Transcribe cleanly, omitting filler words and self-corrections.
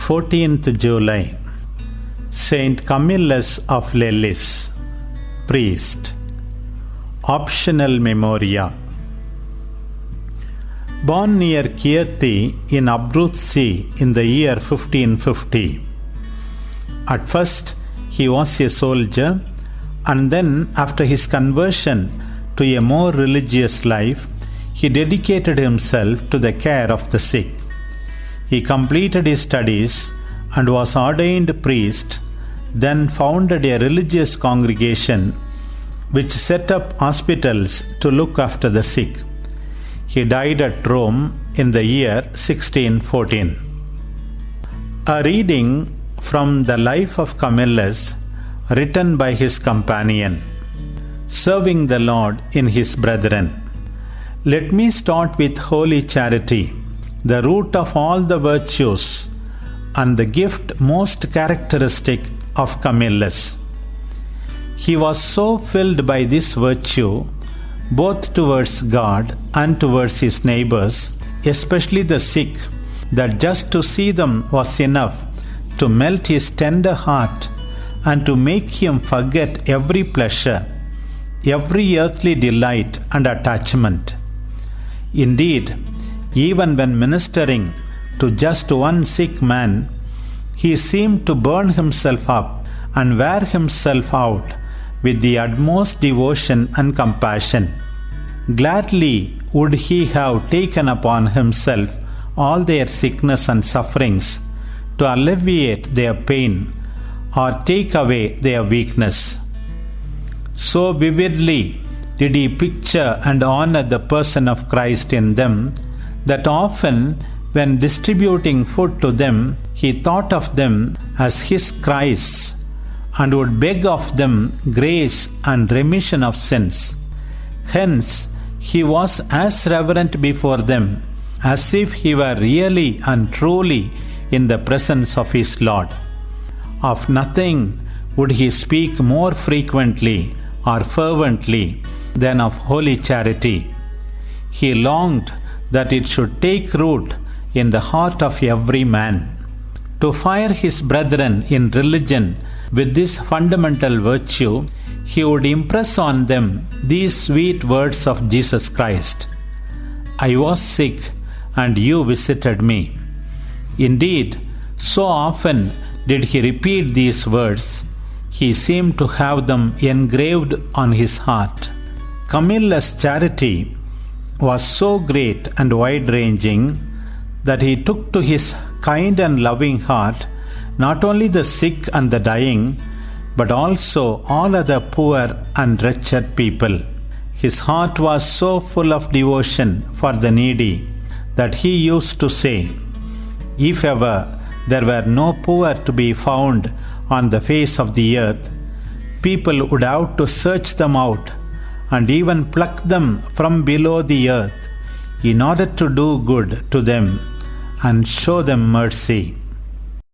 14th July, Saint Camilus of Lellis, priest. Optional Memoria. Born near Chieti in Abruzzi in the year 1550. At first, he was a soldier, and then, after his conversion to a more religious life, he dedicated himself to the care of the sick. He completed his studies and was ordained priest, then founded a religious congregation which set up hospitals to look after the sick. He died at Rome in the year 1614. A reading from the life of Camilus, written by his companion, serving the Lord in his brethren. Let me start with holy charity, the root of all the virtues and the gift most characteristic of Camillus. He was so filled by this virtue, both towards God and towards his neighbors, especially the sick, that just to see them was enough to melt his tender heart and to make him forget every pleasure, every earthly delight and attachment. Indeed, even when ministering to just one sick man, he seemed to burn himself up and wear himself out with the utmost devotion and compassion. Gladly would he have taken upon himself all their sickness and sufferings to alleviate their pain or take away their weakness. So vividly did he picture and honor the person of Christ in them, that often when distributing food to them, he thought of them as his Christs and would beg of them grace and remission of sins. Hence, he was as reverent before them as if he were really and truly in the presence of his Lord. Of nothing would he speak more frequently or fervently than of holy charity. He longed that it should take root in the heart of every man. To fire his brethren in religion with this fundamental virtue, he would impress on them these sweet words of Jesus Christ: "I was sick, and you visited me." Indeed, so often did he repeat these words, he seemed to have them engraved on his heart. Camillus' charity was so great and wide-ranging that he took to his kind and loving heart not only the sick and the dying, but also all other poor and wretched people. His heart was so full of devotion for the needy that he used to say, if ever there were no poor to be found on the face of the earth, people would have to search them out and even pluck them from below the earth in order to do good to them and show them mercy.